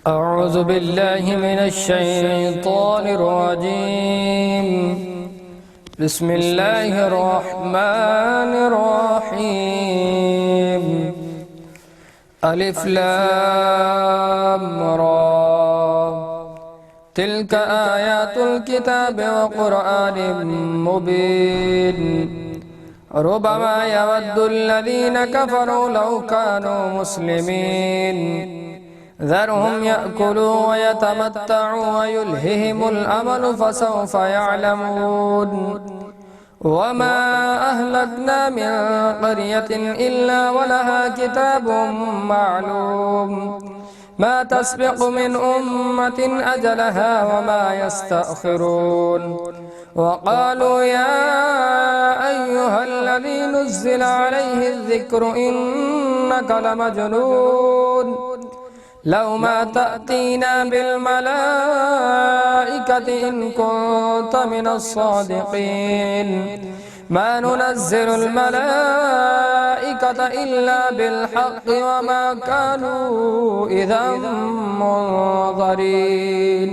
أعوذ بالله من الشيطان الرجيم. بسم الله الرحمن الرحيم. ألف لام را. تلك آيات الكتاب وقرآن مبين. ربما يود الذين كفروا لو كانوا مسلمين. ذرهم يأكلوا ويتمتعوا ويلههم الأمل فسوف يعلمون. وما أهلكنا من قرية إلا ولها كتاب معلوم ما تسبق من أمة أجلها وما يستأخرون. وقالوا يا أيها الذي نزل عليه الذكر إنك لمجنون لو ما تأتينا بالملائكة إن كنت من الصادقين. ما ننزل الملائكة إلا بالحق وما كانوا إذا منظرين.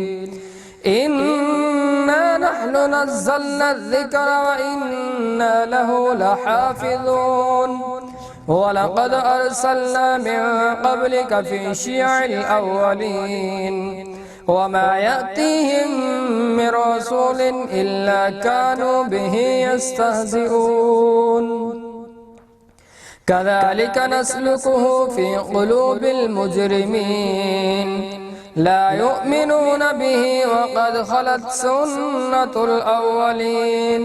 إنا نحن نزلنا الذكر وإنا له لحافظون. ولقد أرسلنا من قبلك في شيع الأولين وما يأتيهم من رسول إلا كانوا به يستهزئون. كذلك نسلكه في قلوب المجرمين لا يؤمنون به وقد خلت سنة الأولين.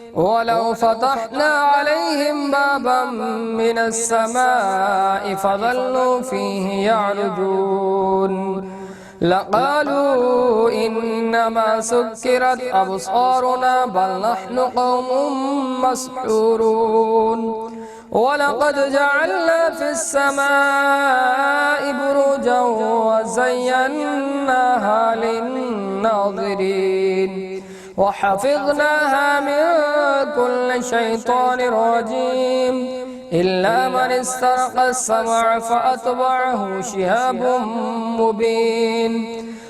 ولو فتحنا عليهم بابا من السماء فظلوا فيه يعرجون لقالوا إنما سكرت أبصارنا بل نحن قوم مسحورون. ولقد جعلنا في السماء بروجا وزيناها للناظرين وحفظناها من كل شيطان رجيم إلا من استرق السمع فأتبعه شهاب مبين.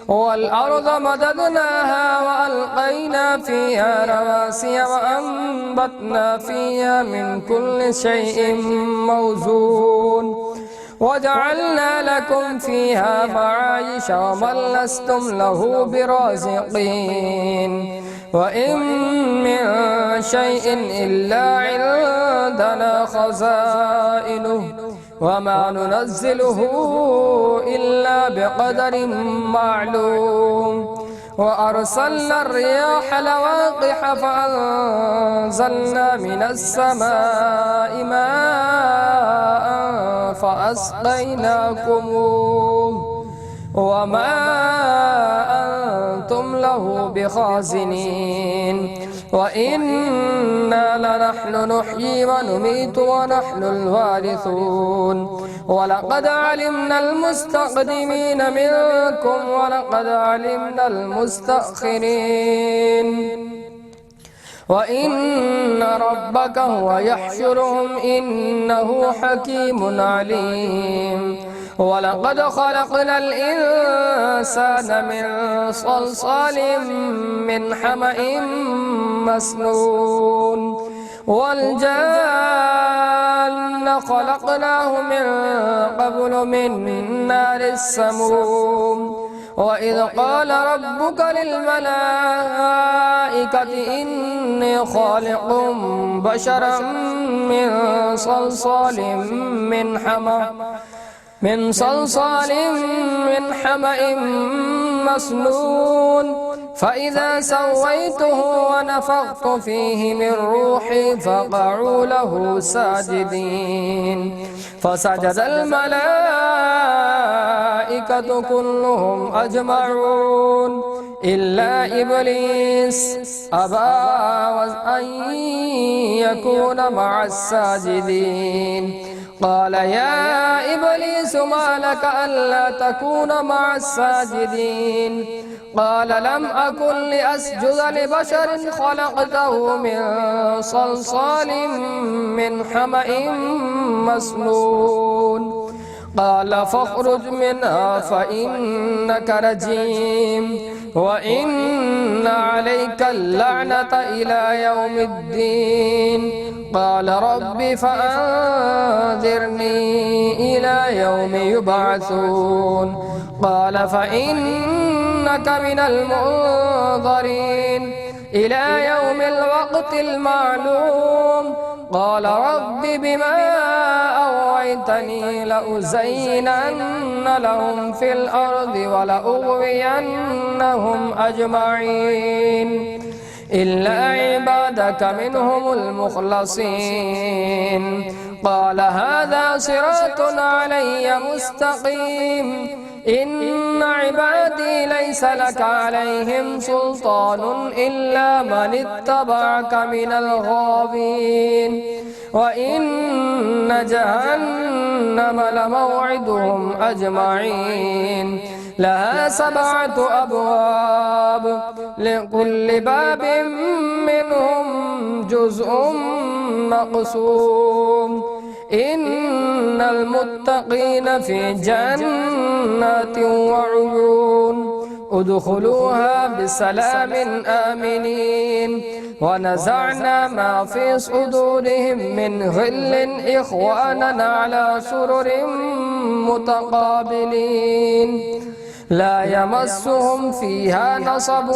والأرض مددناها وألقينا فيها رواسي وأنبتنا فيها من كل شيء موزون وجعلنا لكم فيها معايش ومن لستم له برازقين. وإن من شيء إلا عندنا خزائنه وما ننزله إلا بقدر معلوم. وأرسلنا الرياح لواقح فأنزلنا من السماء ماء فأسقيناكموه وما أنتم له بخازنين. وإنا لنحن نحيي ونميت ونحن الوارثون. ولقد علمنا المستقدمين منكم ولقد علمنا المستأخرين. وإن ربك هو يحشرهم إنه حكيم عليم. ولقد خلقنا الإنسان من صلصال من حمأ مسنون. والجان خلقناه من قبل من نار السموم. وإذ قال ربك للملائكة إني خالق بشرا من صلصال من حمأ مسنون. فإذا سويته ونفخت فيه من روحي فقعوا له ساجدين. فسجد الملائكة كلهم أجمعون إلا إبليس أبى أن يكون مع الساجدين. قال يا إبليس ما لك ألا تكون مع الساجدين؟ قال لم أكن لأسجد لبشر خلقته من صلصال من حمأ مسنون. قال فاخرج منها فإنك رجيم وإن عليك اللعنة إلى يوم الدين. قال رب فأنذرني إلى يوم يبعثون. قال فإنك من المنظرين إلى يوم الوقت المعلوم. قال رب بما أغويتني لأزينن لهم في الأرض ولأغوينهم أجمعين إلا عبادك منهم المخلصين. قال هذا صراط علي مستقيم إن عبادي ليس لك عليهم سلطان إلا من اتبعك من الغاوين. وإن جهنم لموعدهم أجمعين لها 7 أبواب لكل باب منهم جزء مقسوم. إن المتقين في جنات وعيون ادخلوها بسلام آمنين. ونزعنا ما في صدورهم من غل إخوانا على سرر متقابلين لا يمسهم فيها نصب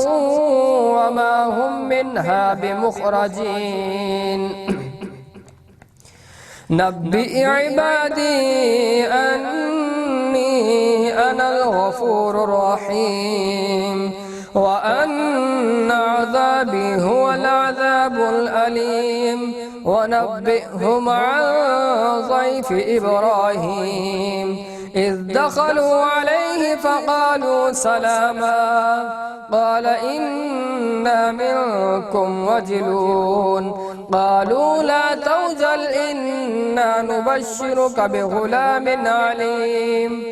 وما هم منها بمخرجين. نبئ عبادي أني أنا الغفور الرحيم وأن عذابي هو العذاب الأليم. ونبئهم عن ضيف إبراهيم إذ دخلوا عليه فقالوا سلاما قال إنا منكم وجلون. قالوا لا توجل إنا نبشرك بغلام عليم.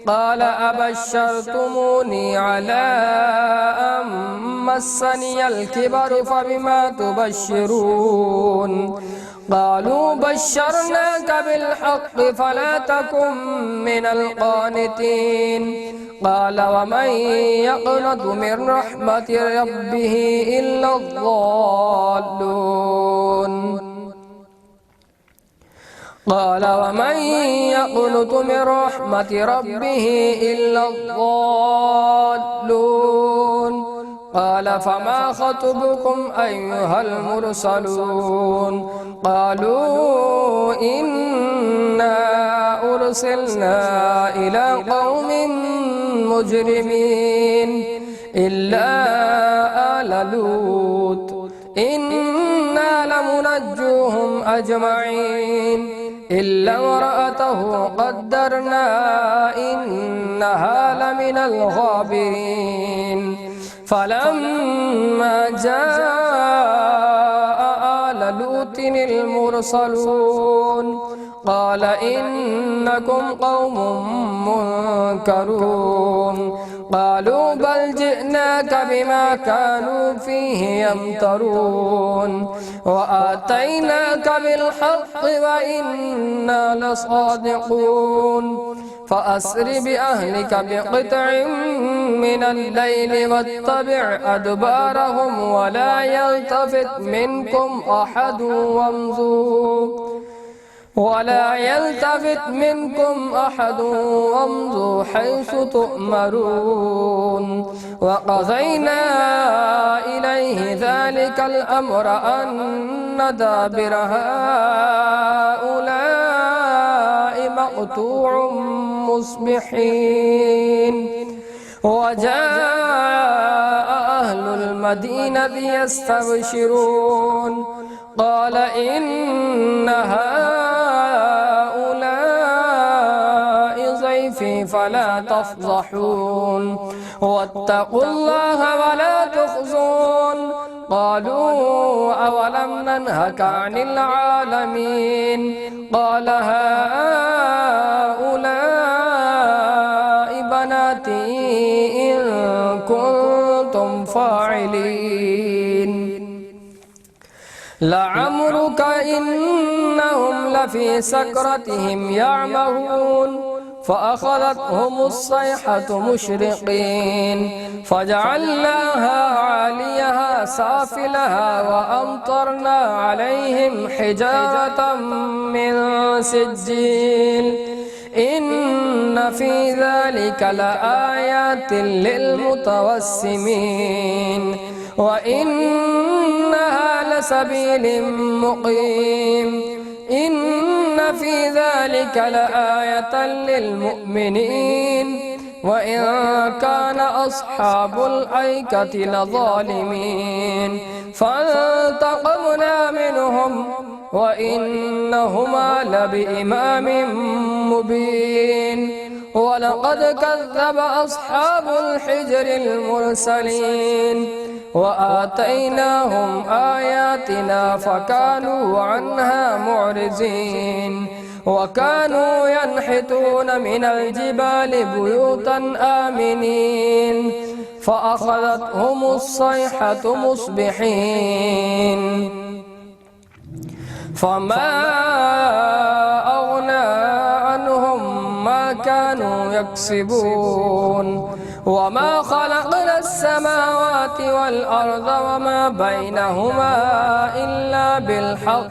قال أبشرتموني على أن مسني الكبر فبما تبشرون. قالوا بشرناك بالحق فلا تكن من القانتين. قال ومن يقنط من رحمة ربه إلا الضالون. قال ومن يقنط من رحمة ربه إلا الضالون. قال فما خطبكم أيها المرسلون. قالوا إنا أرسلنا إلى قوم مجرمين إلا آل لوط إنا لمنجوهم أجمعين إلا امرأته قدرنا إنها لمن الغابرين. فلما جاء آل لوط المرسلون قال إنكم قوم منكرون. قالوا بل جئناك بما كانوا فيه يمترون وآتيناك بالحق وإنا لصادقون. فأسر بأهلك بقطع من الليل واتبع أدبارهم ولا يلتفت منكم أحد وامضوا حيث تؤمرون. وقضينا إليه ذلك الأمر أن دابر هؤلاء مقطوع مصبحين. وجاء أهل المدينة يستبشرون قال إن هؤلاء ضيفي فلا تفضحون واتقوا الله ولا تخزون. قالوا أولم ننهك عن العالمين. قال هؤلاء بناتي إن كنتم فاعلين. لعمرك إنهم لفي سكرتهم يعمهون فأخذتهم الصيحة مشرقين فجعلناها عاليها سافلها وأمطرنا عليهم حجارة من سجيل إن في ذلك لآيات للمتوسمين وإنها لسبيل مقيم إن في ذلك لآية للمؤمنين وإن كان أصحاب الأيكة لظالمين فانتقمنا منهم وإنهما لبإمام مبين ولقد كذب أصحاب الحجر المرسلين وآتيناهم آياتنا فكانوا عنها معرضين وكانوا ينحتون من الجبال بيوتا آمنين فأخذتهم الصيحة مصبحين فما أغنى عنهم ما كانوا يكسبون وما خلقنا السماوات والأرض وما بينهما إلا بالحق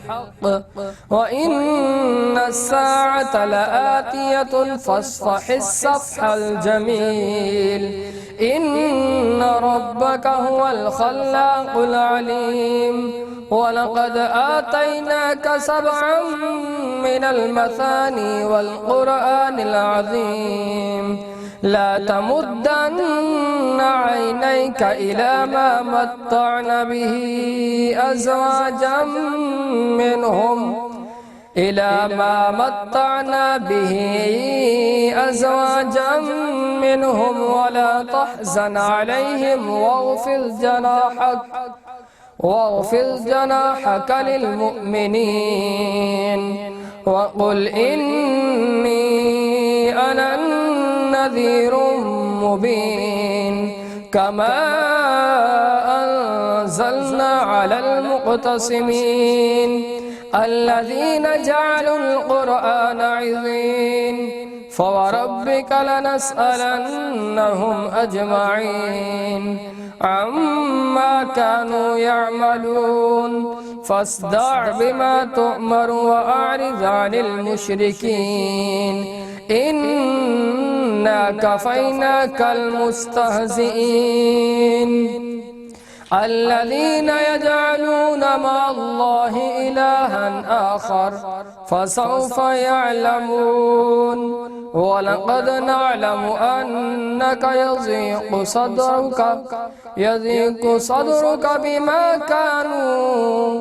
وإن الساعة لآتية فاصفح الصفح الجميل إن ربك هو الخلاق العليم ولقد آتيناك سبعا من المثاني والقرآن العظيم لا تمدن عينيك إلى ما متعنا به أزواجا منهم ولا تحزن عليهم واغفر جناحك للمؤمنين وقل إني أنا نذير مبين كما أنزلنا على المقتصمين الذين جعلوا القرآن عظيم فوربك لنسألنهم أجمعين عما كانوا يعملون فاصدع بما تؤمر وأعرض عن المشركين إنا كفيناك المستهزئين الذين يجعلون مع الله إلها آخر فسوف يعلمون ولقد نعلم أنك يضيق صدرك بما كانوا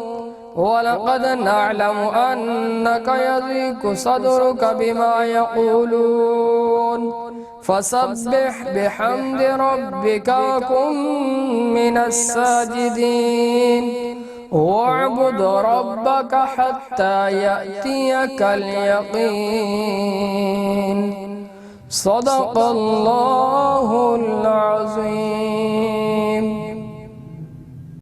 بما يقولون فسبح بحمد ربك وكن من الساجدين واعبد ربك حتى يأتيك اليقين صدق الله العظيم.